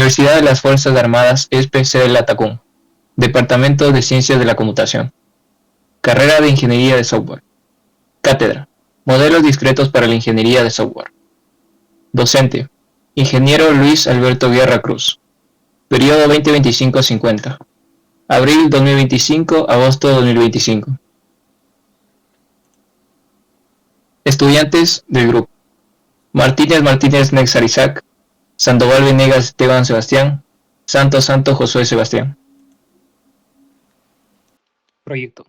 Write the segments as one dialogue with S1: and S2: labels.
S1: Universidad de las Fuerzas Armadas SPC de Latacún. Departamento de Ciencias de la Computación. Carrera de Ingeniería de Software. Cátedra. Modelos discretos para la Ingeniería de Software. Docente. Ingeniero Luis Alberto Guerra Cruz. Periodo 2025-50. Abril 2025, agosto 2025. Estudiantes del grupo. Martínez Nexar Isaac. Sandoval Venegas Esteban Sebastián. Santos Josué Sebastián.
S2: Proyecto.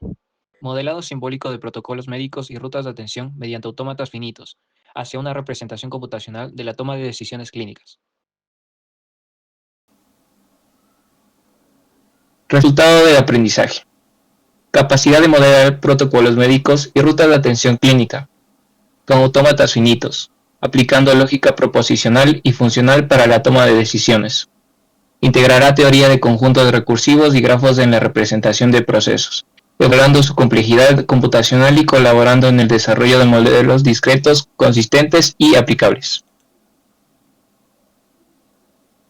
S2: Modelado simbólico de protocolos médicos y rutas de atención mediante autómatas finitos, hacia una representación computacional de la toma de decisiones clínicas.
S1: Resultado del aprendizaje. Capacidad de modelar protocolos médicos y rutas de atención clínica, con autómatas finitos, aplicando lógica proposicional y funcional para la toma de decisiones. Integrará teoría de conjuntos recursivos y grafos en la representación de procesos, logrando su complejidad computacional y colaborando en el desarrollo de modelos discretos, consistentes y aplicables.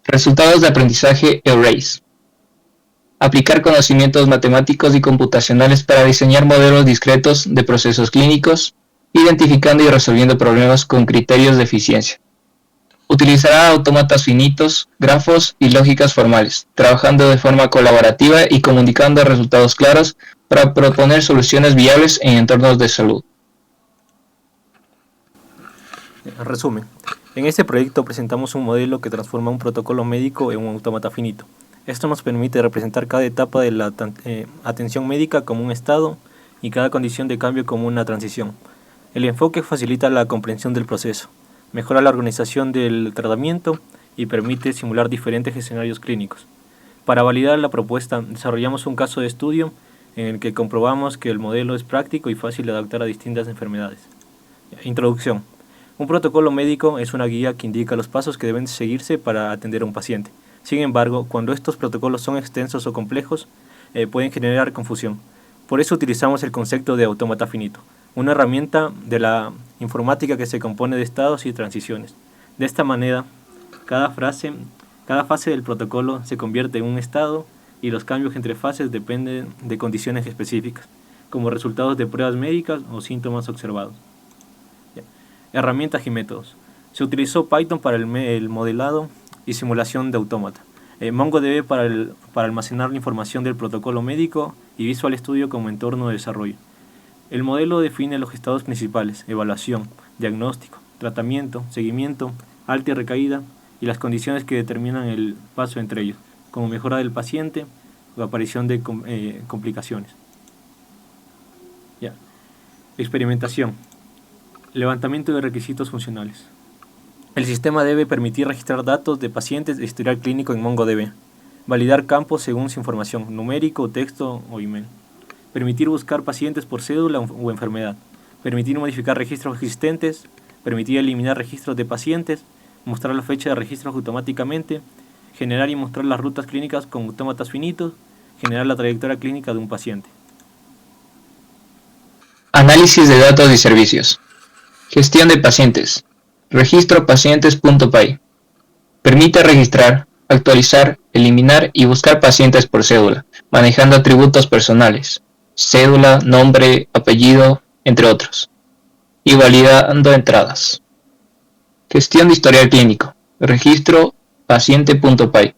S1: Resultados de aprendizaje ERACE. Aplicar conocimientos matemáticos y computacionales para diseñar modelos discretos de procesos clínicos, identificando y resolviendo problemas con criterios de eficiencia. Utilizará autómatas finitos, grafos y lógicas formales, trabajando de forma colaborativa y comunicando resultados claros para proponer soluciones viables en entornos de salud.
S3: Resumen. En este proyecto presentamos un modelo que transforma un protocolo médico en un autómata finito. Esto nos permite representar cada etapa de la atención médica como un estado y cada condición de cambio como una transición. El enfoque facilita la comprensión del proceso, mejora la organización del tratamiento y permite simular diferentes escenarios clínicos. Para validar la propuesta, desarrollamos un caso de estudio en el que comprobamos que el modelo es práctico y fácil de adaptar a distintas enfermedades. Introducción. Un protocolo médico es una guía que indica los pasos que deben seguirse para atender a un paciente. Sin embargo, cuando estos protocolos son extensos o complejos, pueden generar confusión. Por eso utilizamos el concepto de autómata finito, una herramienta de la informática que se compone de estados y transiciones. De esta manera, cada fase del protocolo se convierte en un estado y los cambios entre fases dependen de condiciones específicas, como resultados de pruebas médicas o síntomas observados. Herramientas y métodos. Se utilizó Python para el modelado y simulación de autómata, MongoDB para almacenar la información del protocolo médico y Visual Studio como entorno de desarrollo. El modelo define los estados principales: evaluación, diagnóstico, tratamiento, seguimiento, alta y recaída, y las condiciones que determinan el paso entre ellos, como mejora del paciente o aparición de complicaciones. Experimentación. Levantamiento de requisitos funcionales. El sistema debe permitir registrar datos de pacientes de historial clínico en MongoDB, validar campos según su información, numérico, texto o email, permitir buscar pacientes por cédula o enfermedad, permitir modificar registros existentes, permitir eliminar registros de pacientes, mostrar la fecha de registros automáticamente, generar y mostrar las rutas clínicas con autómatas finitos, generar la trayectoria clínica de un paciente.
S1: Análisis de datos y servicios. Gestión de pacientes. Registro pacientes.py. Permite registrar, actualizar, eliminar y buscar pacientes por cédula, manejando atributos personales, cédula, nombre, apellido, entre otros, y validando entradas. Gestión de historial clínico. Registro paciente.py.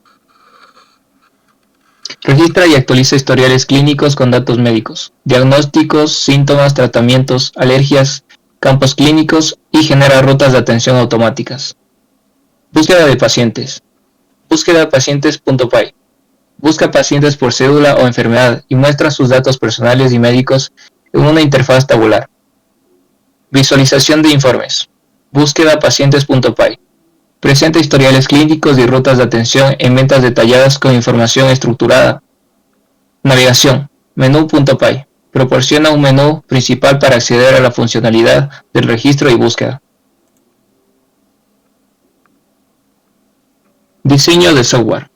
S1: Registra y actualiza historiales clínicos con datos médicos, diagnósticos, síntomas, tratamientos, alergias, campos clínicos y genera rutas de atención automáticas. Búsqueda de pacientes. Búsqueda pacientes.py. Busca pacientes por cédula o enfermedad y muestra sus datos personales y médicos en una interfaz tabular. Visualización de informes. Búsqueda pacientes.py. Presenta historiales clínicos y rutas de atención en ventas detalladas con información estructurada. Navegación. Menú.py. Proporciona un menú principal para acceder a la funcionalidad del registro y búsqueda. Diseño de software.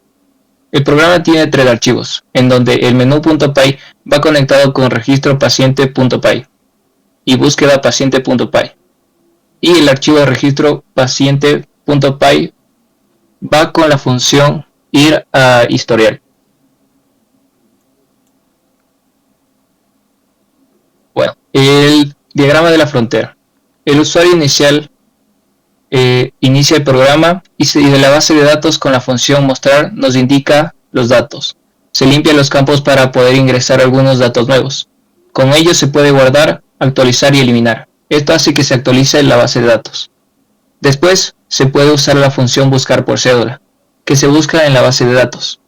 S1: El programa tiene 3 archivos, en donde el menú.py va conectado con registro paciente.py y búsqueda paciente.py, y el archivo de registro paciente.py va con la función ir a historial. Bueno, el diagrama de la frontera. El usuario inicial inicia el programa y de la base de datos con la función mostrar nos indica los datos. Se limpian los campos para poder ingresar algunos datos nuevos. Con ellos se puede guardar, actualizar y eliminar. Esto hace que se actualice la base de datos. Después se puede usar la función buscar por cédula, que se busca en la base de datos.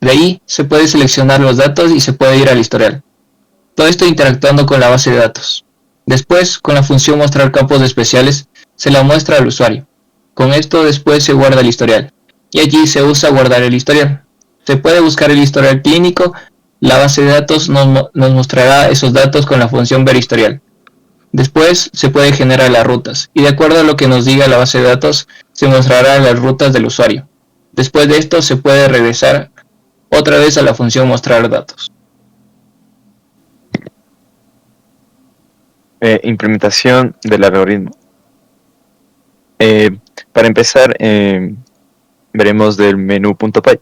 S1: De ahí se puede seleccionar los datos y se puede ir al historial. Todo esto interactuando con la base de datos. Después, con la función mostrar campos especiales, se la muestra al usuario. Con esto después se guarda el historial. Y allí se usa guardar el historial. Se puede buscar el historial clínico. La base de datos nos mostrará esos datos con la función ver historial. Después se puede generar las rutas. Y de acuerdo a lo que nos diga la base de datos, se mostrará las rutas del usuario. Después de esto se puede regresar otra vez a la función mostrar datos.
S4: Implementación del algoritmo. Para empezar, veremos del menú .py,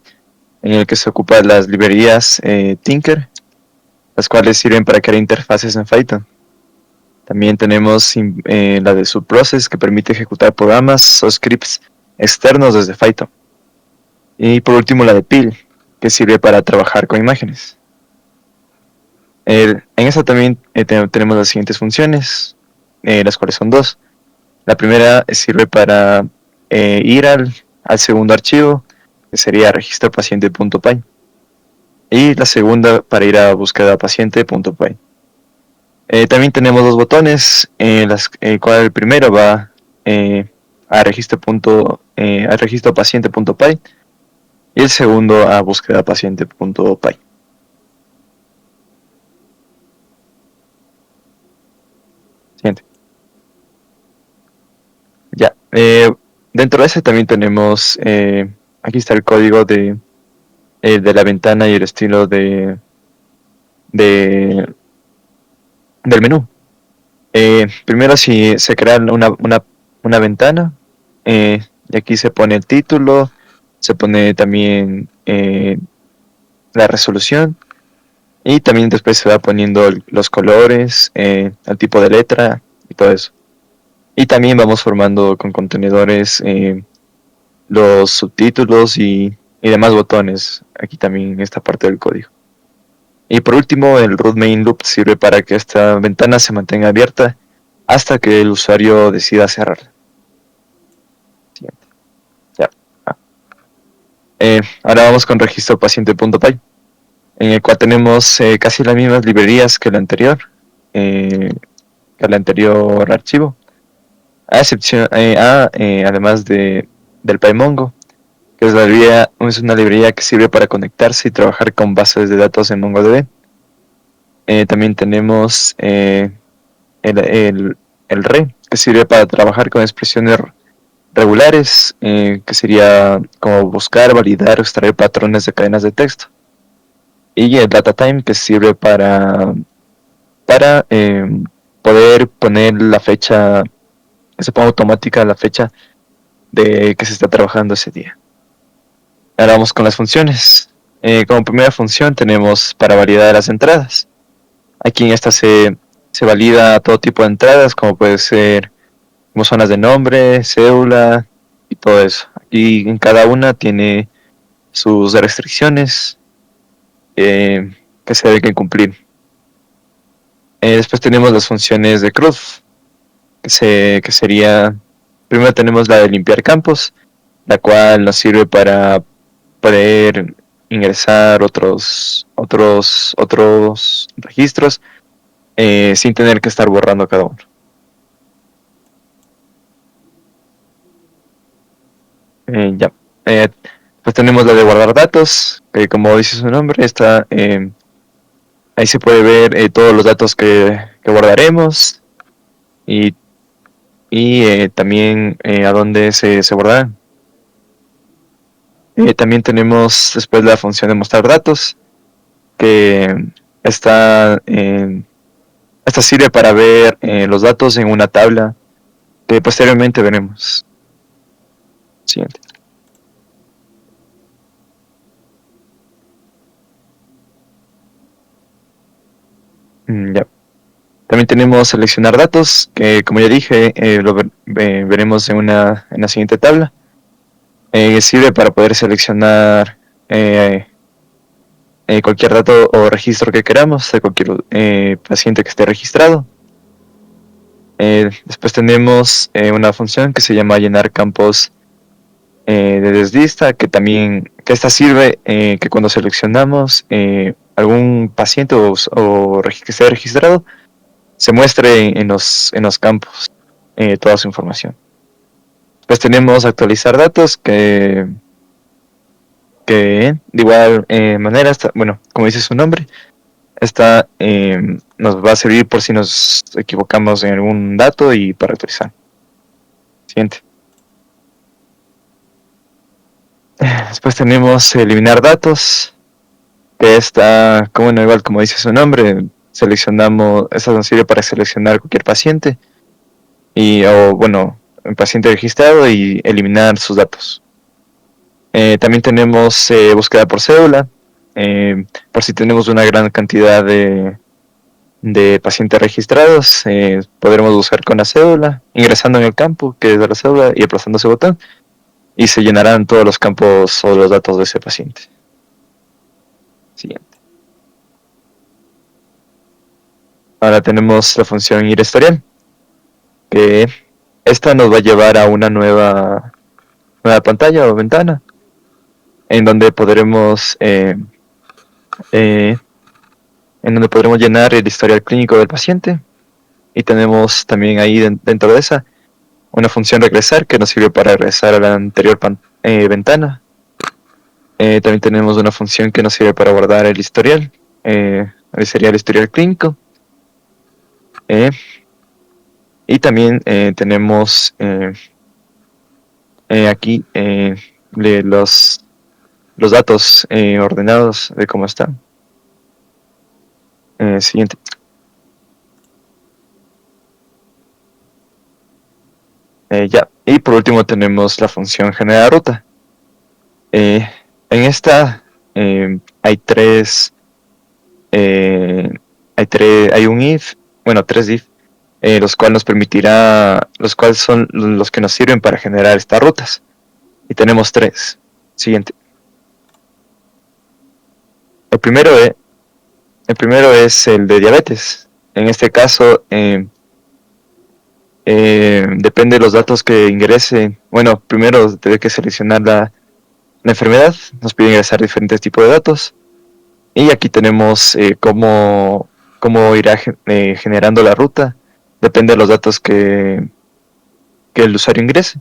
S4: en el que se ocupan las librerías Tinker, las cuales sirven para crear interfaces en Python. También tenemos la de subprocess, que permite ejecutar programas o scripts externos desde Python. Y por último la de pil, que sirve para trabajar con imágenes. En esta también tenemos las siguientes funciones, las cuales son dos. La primera sirve para ir al segundo archivo, que sería registro paciente.py. Y la segunda para ir a búsqueda paciente.py. También tenemos dos botones, cual el primero va a registro paciente.py y el segundo a búsqueda paciente.py. Siguiente. Ya, dentro de ese también tenemos, aquí está el código de la ventana y el estilo del menú. Primero si se crea una ventana, y aquí se pone el título, se pone también la resolución, y también después se va poniendo los colores, el tipo de letra y todo eso. Y también vamos formando con contenedores los subtítulos y demás botones, aquí también en esta parte del código. Y por último, el root main loop sirve para que esta ventana se mantenga abierta hasta que el usuario decida cerrarla. Siguiente. Ya. Ahora vamos con registro paciente.py, en el cual tenemos casi las mismas librerías que el anterior archivo, a excepción, además del PyMongo, que es una librería que sirve para conectarse y trabajar con bases de datos en MongoDB. También tenemos el re, que sirve para trabajar con expresiones regulares, que sería como buscar, validar o extraer patrones de cadenas de texto. Y el DataTime, que sirve para poder poner la fecha, que se ponga automática la fecha de que se está trabajando ese día. Ahora vamos con las funciones. Como primera función tenemos para validar las entradas. Aquí en esta se valida todo tipo de entradas, como puede ser como zonas de nombre, cédula y todo eso. Aquí en cada una tiene sus restricciones que se deben cumplir. Después tenemos las funciones de CRUD, que sería, primero tenemos la de limpiar campos, la cual nos sirve para poder ingresar otros registros sin tener que estar borrando cada uno. Pues tenemos la de guardar datos, que como dice su nombre, está ahí se puede ver todos los datos que guardaremos y también a dónde se guardarán. También tenemos después la función de mostrar datos, que esta sirve para ver los datos en una tabla que posteriormente veremos. Siguiente. Ya. También tenemos seleccionar datos, que como ya dije, veremos en la siguiente tabla. Sirve para poder seleccionar cualquier dato o registro que queramos de cualquier paciente que esté registrado. Después tenemos una función que se llama llenar campos de desvista, que esta sirve que cuando seleccionamos algún paciente que esté registrado, se muestre en los campos toda su información. Después tenemos actualizar datos, que de igual manera, como dice su nombre, esta nos va a servir por si nos equivocamos en algún dato y para actualizar. Siguiente. Después tenemos eliminar datos, que igual como dice su nombre, esta nos sirve para seleccionar cualquier paciente un paciente registrado y eliminar sus datos. También tenemos búsqueda por cédula, por si tenemos una gran cantidad de pacientes registrados, podremos buscar con la cédula, ingresando en el campo que es de la cédula y aplazando ese botón, y se llenarán todos los campos o los datos de ese paciente. Siguiente. Ahora tenemos la función ir historial, que esta nos va a llevar a una nueva pantalla o ventana, en donde podremos llenar el historial clínico del paciente, y tenemos también ahí dentro de esa una función regresar, que nos sirve para regresar a la anterior ventana. También tenemos una función que nos sirve para guardar el historial clínico. Y también tenemos aquí los datos ordenados de cómo están. Siguiente. Y por último tenemos la función generar ruta. En esta hay tres if, los cuales son los que nos sirven para generar estas rutas. Y tenemos tres. Siguiente. El primero es el de diabetes. En este caso, depende de los datos que ingrese. Bueno, primero debe que seleccionar la enfermedad. Nos pide ingresar diferentes tipos de datos. Y aquí tenemos cómo irá generando la ruta. Depende de los datos que el usuario ingrese.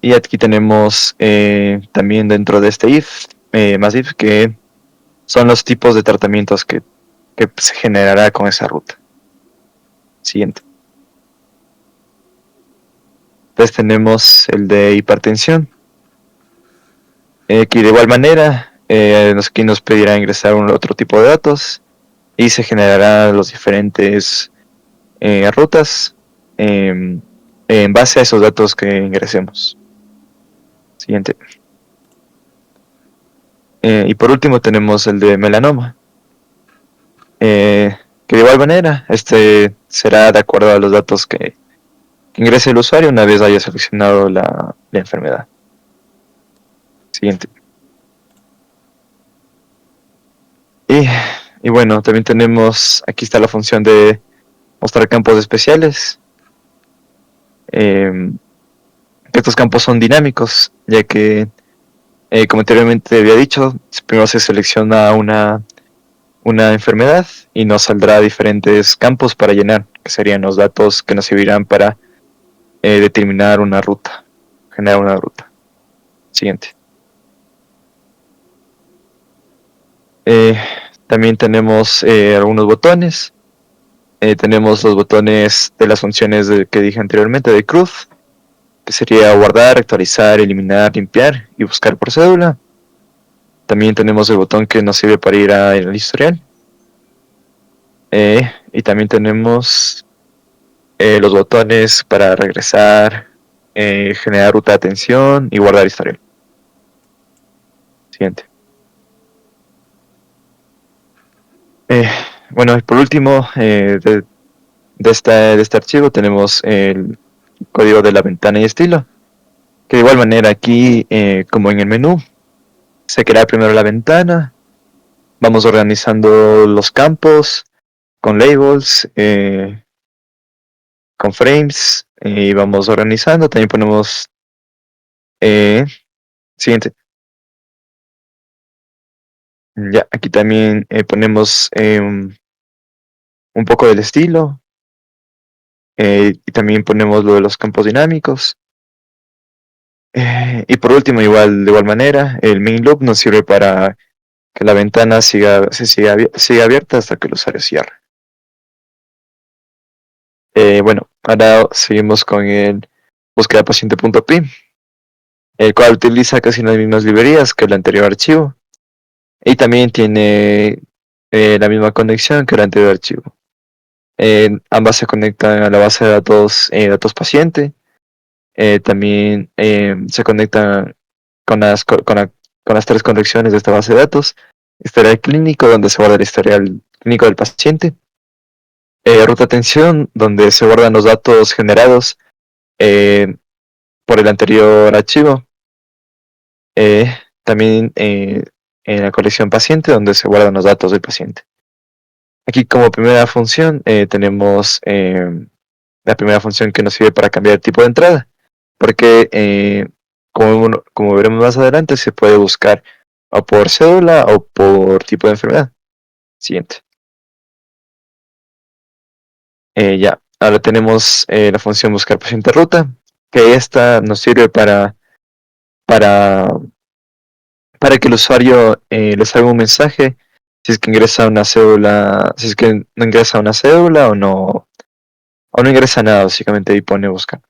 S4: Y aquí tenemos también dentro de este if, más if, que son los tipos de tratamientos que se generará con esa ruta. Siguiente. Entonces tenemos el de hipertensión, que de igual manera aquí nos pedirá ingresar otro tipo de datos y se generarán los diferentes rutas en base a esos datos que ingresemos. Siguiente. Y por último tenemos el de melanoma, que de igual manera será de acuerdo a los datos que ingrese el usuario una vez haya seleccionado la enfermedad. Siguiente. Y bueno, también tenemos, aquí está la función de mostrar campos especiales. Estos campos son dinámicos, ya que, como anteriormente había dicho, primero se selecciona una enfermedad y nos saldrá diferentes campos para llenar, que serían los datos que nos servirán para determinar una ruta, generar una ruta. Siguiente. También tenemos algunos botones. Tenemos los botones de las funciones que dije anteriormente de cruz, que sería guardar, actualizar, eliminar, limpiar y buscar por cédula. También tenemos el botón que nos sirve para ir al historial. Y también tenemos los botones para regresar, generar ruta de atención y guardar historial. Siguiente. Bueno, y por último, de este archivo tenemos el código de la ventana y estilo, que de igual manera aquí, como en el menú, se crea primero la ventana, vamos organizando los campos con labels, con frames, y vamos organizando, también ponemos, eh, siguiente, ya, aquí también ponemos un poco del estilo, y también ponemos lo de los campos dinámicos. Y por último, de igual manera, el main loop nos sirve para que la ventana siga abierta hasta que el usuario cierre. Bueno, ahora seguimos con el búsqueda paciente.py, el cual utiliza casi las mismas librerías que el anterior archivo y también tiene la misma conexión que el anterior archivo. Ambas se conectan a la base de datos paciente. También se conectan con las tres conexiones de esta base de datos: historial clínico, donde se guarda el historial clínico del paciente; ruta atención, donde se guardan los datos generados eh, por el anterior archivo; eh, también en la colección paciente, donde se guardan los datos del paciente. Aquí, como primera función, tenemos la primera función, que nos sirve para cambiar el tipo de entrada, porque como veremos más adelante, se puede buscar o por cédula o por tipo de enfermedad. Siguiente. Ya, ahora tenemos la función buscar paciente ruta, que esta nos sirve para, para que el usuario le salga un mensaje si es que ingresa una cédula, si es que no ingresa una cédula o no ingresa nada, básicamente, y pone buscar,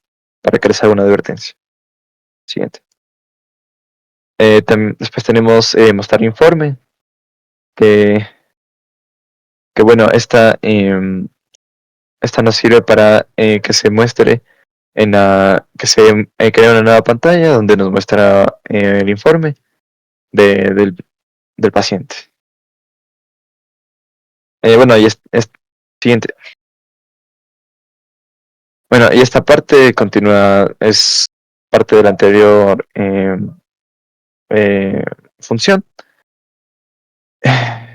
S4: para que le salga una advertencia. Siguiente. Después tenemos mostrar informe, que, que bueno, esta nos sirve para que se muestre que se crea una nueva pantalla donde nos muestra el informe del paciente. Bueno, siguiente. Bueno, y esta parte continúa, es parte de la anterior función.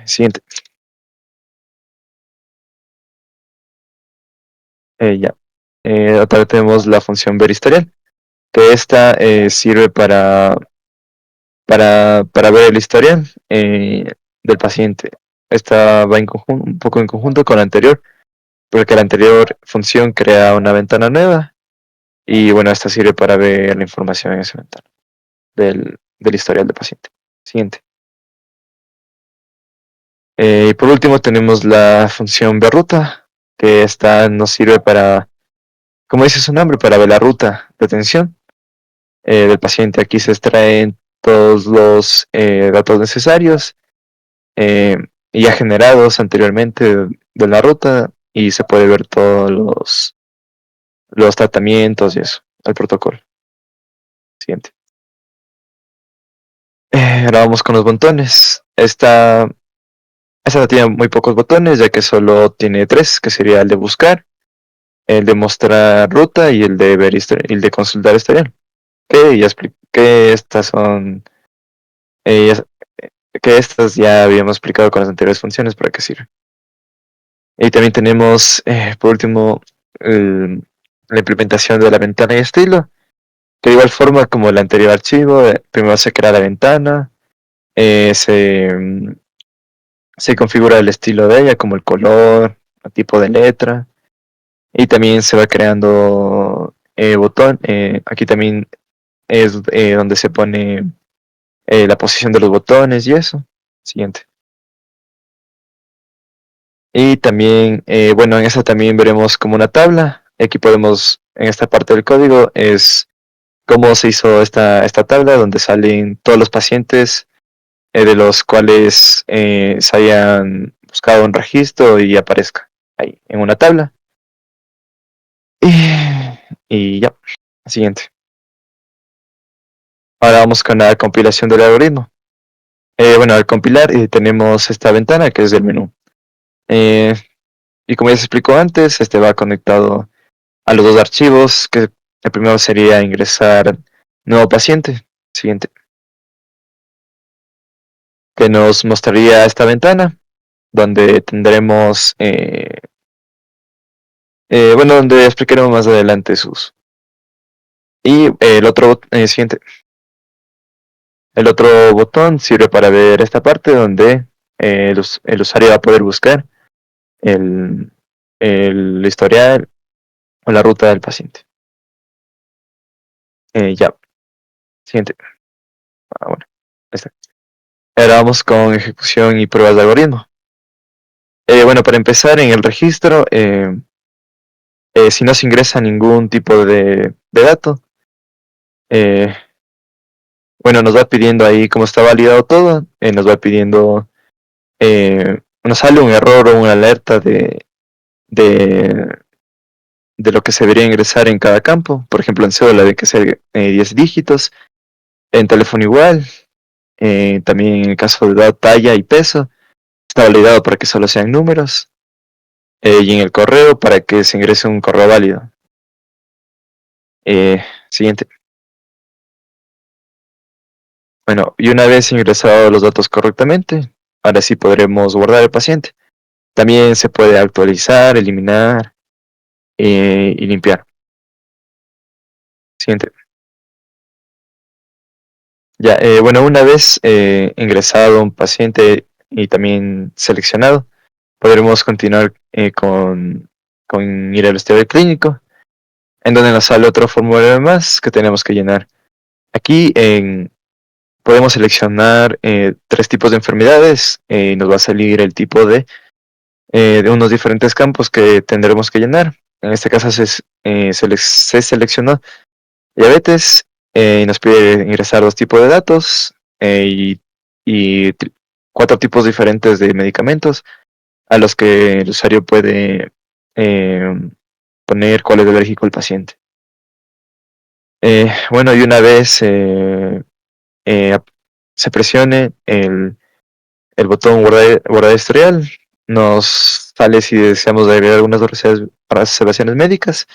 S4: Siguiente. Ya. Otra vez tenemos la función ver historial, que esta sirve para ver el historial del paciente. Esta va un poco en conjunto con la anterior, porque la anterior función crea una ventana nueva, y bueno, esta sirve para ver la información en esa ventana del historial del paciente. Siguiente. Y por último tenemos la función ver ruta, que esta nos sirve para, como dice su nombre, para ver la ruta de atención del paciente. Aquí se extraen todos los datos necesarios eh, ya generados anteriormente de la ruta, y se puede ver todos los tratamientos y eso, el protocolo. Siguiente. Ahora vamos con los botones. Esta tiene muy pocos botones, ya que solo tiene tres, que sería el de buscar, el de mostrar ruta y el de ver y el de consultar historial. Que ya expliqué, estas son que estas ya habíamos explicado con las anteriores funciones para qué sirven. Y también tenemos, por último, la implementación de la ventana y estilo, que de igual forma como el anterior archivo, primero se crea la ventana, eh, se, mm, se configura el estilo de ella, como el color, el tipo de letra, y también se va creando botón. Aquí también es donde se pone la posición de los botones y eso. Siguiente. Y también, bueno, en esta también veremos como una tabla. Aquí podemos, en esta parte del código, es cómo se hizo esta tabla, donde salen todos los pacientes de los cuales se hayan buscado un registro y aparezca ahí en una tabla. Y ya, siguiente. Ahora vamos con la compilación del algoritmo. Bueno, al compilar tenemos esta ventana que es del menú. Eh, y como ya se explicó antes, este va conectado a los dos archivos, que el primero sería ingresar nuevo paciente, siguiente, que nos mostraría esta ventana, donde tendremos, bueno, donde explicaremos más adelante sus. Y siguiente, el otro botón sirve para ver esta parte donde el usuario va a poder buscar el, el historial o la ruta del paciente. Ya, siguiente. Bueno, ahí está. Ahora vamos con ejecución y pruebas de algoritmo. Bueno, para empezar en el registro, si no se ingresa ningún tipo de dato, eh, bueno, nos va pidiendo ahí, como está validado todo, nos va pidiendo, nos sale un error o una alerta de, de lo que se debería ingresar en cada campo. Por ejemplo, en cédula de que ser 10 dígitos, en teléfono igual, también en el caso de edad, talla y peso, está validado para que solo sean números, y en el correo para que se ingrese un correo válido. Siguiente. Bueno, y una vez ingresados los datos correctamente, ahora sí podremos guardar el paciente. También se puede actualizar, eliminar y limpiar. Siguiente. Ya, bueno, una vez ingresado un paciente y también seleccionado, podremos continuar con ir al historial clínico, en donde nos sale otro formulario más que tenemos que llenar. Aquí podemos seleccionar 3 tipos de enfermedades y nos va a salir el tipo de unos diferentes campos que tendremos que llenar. En este caso se seleccionó diabetes y nos pide ingresar 2 tipos de datos y 4 tipos diferentes de medicamentos a los que el usuario puede poner cuál es alérgico el paciente. Bueno, y una vez se presione el botón guardar historial, nos sale si deseamos agregar algunas observaciones médicas.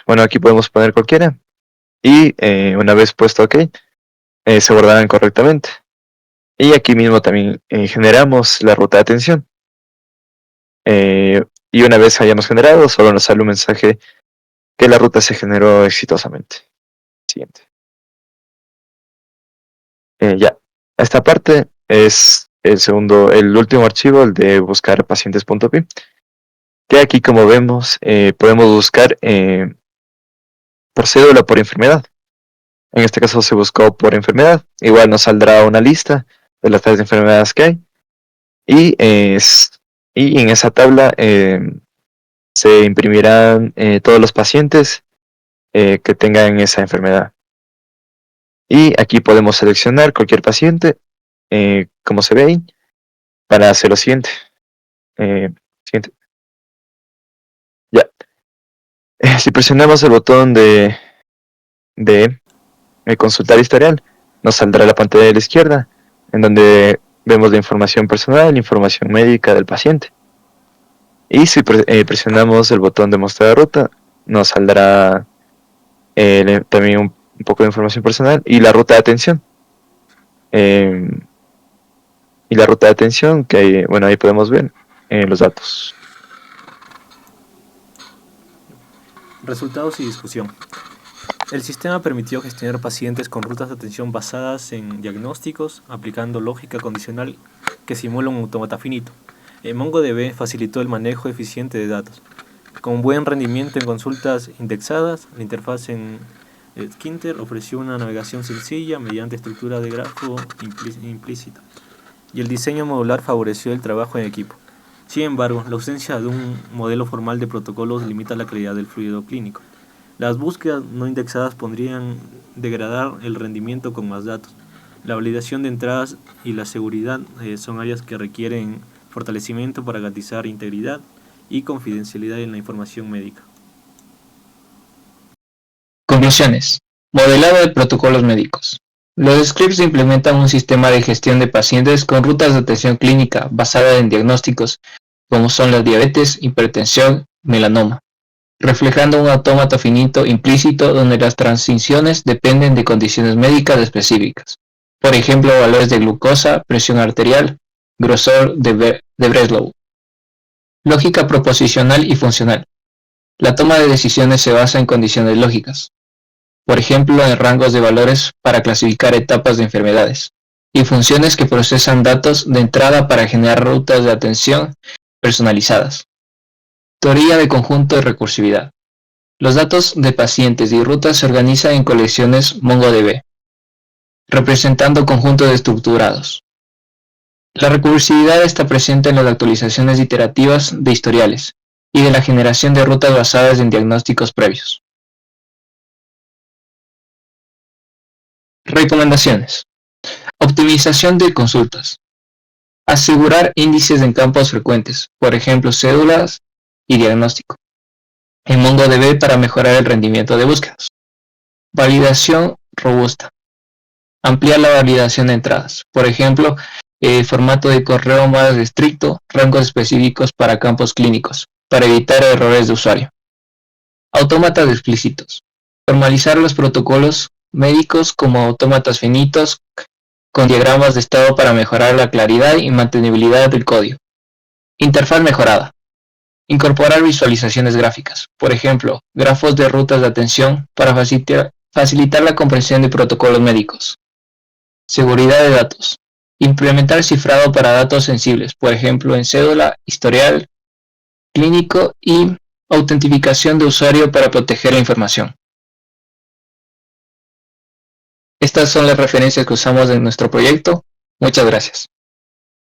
S4: Bueno, aquí podemos poner cualquiera. Y una vez puesto OK, se guardarán correctamente. Y aquí mismo también generamos la ruta de atención. Y una vez hayamos generado, solo nos sale un mensaje que la ruta se generó exitosamente. Siguiente. Ya. Esta parte es el último archivo, el de buscar pacientes.py. Que aquí, como vemos, podemos buscar por cédula o por enfermedad. En este caso se buscó por enfermedad. Igual nos saldrá una lista de las 3 enfermedades que hay. Y en esa tabla se imprimirán todos los pacientes que tengan esa enfermedad. Y aquí podemos seleccionar cualquier paciente, como se ve ahí, para hacer lo siguiente. Siguiente. Ya. Si presionamos el botón de consultar historial, nos saldrá la pantalla de la izquierda, en donde vemos la información personal, información médica del paciente. Y si presionamos el botón de mostrar ruta, nos saldrá también un poco de información personal y la ruta de atención. Y la ruta de atención, que hay, bueno, ahí podemos ver los datos.
S3: Resultados y discusión. El sistema permitió gestionar pacientes con rutas de atención basadas en diagnósticos, aplicando lógica condicional que simula un autómata finito. MongoDB facilitó el manejo eficiente de datos. Con buen rendimiento en consultas indexadas, la interfaz en Skinter ofreció una navegación sencilla mediante estructura de grafo implícita, y el diseño modular favoreció el trabajo en equipo. Sin embargo, la ausencia de un modelo formal de protocolos limita la calidad del fluido clínico. Las búsquedas no indexadas podrían degradar el rendimiento con más datos. La validación de entradas y la seguridad son áreas que requieren fortalecimiento para garantizar integridad y confidencialidad en la información médica.
S1: Conclusiones. Modelado de protocolos médicos. Los scripts implementan un sistema de gestión de pacientes con rutas de atención clínica basada en diagnósticos como son la diabetes, hipertensión, melanoma, reflejando un autómata finito implícito donde las transiciones dependen de condiciones médicas específicas. Por ejemplo, valores de glucosa, presión arterial, grosor de Breslow. Lógica proposicional y funcional. La toma de decisiones se basa en condiciones lógicas. Por ejemplo, en rangos de valores para clasificar etapas de enfermedades, y funciones que procesan datos de entrada para generar rutas de atención personalizadas. Teoría de conjunto y recursividad. Los datos de pacientes y rutas se organizan en colecciones MongoDB, representando conjuntos estructurados. La recursividad está presente en las actualizaciones iterativas de historiales y de la generación de rutas basadas en diagnósticos previos. Recomendaciones. Optimización de consultas. Asegurar índices en campos frecuentes, por ejemplo, cédulas y diagnóstico, en MongoDB para mejorar el rendimiento de búsquedas. Validación robusta. Ampliar la validación de entradas, por ejemplo, formato de correo más estricto, rangos específicos para campos clínicos, para evitar errores de usuario. Autómatas explícitos. Formalizar los protocolos médicos como autómatas finitos con diagramas de estado para mejorar la claridad y mantenibilidad del código. Interfaz mejorada. Incorporar visualizaciones gráficas, por ejemplo, grafos de rutas de atención para facilitar la comprensión de protocolos médicos. Seguridad de datos. Implementar cifrado para datos sensibles, por ejemplo, en cédula, historial clínico y autentificación de usuario para proteger la información. Estas son las referencias que usamos en nuestro proyecto. Muchas gracias.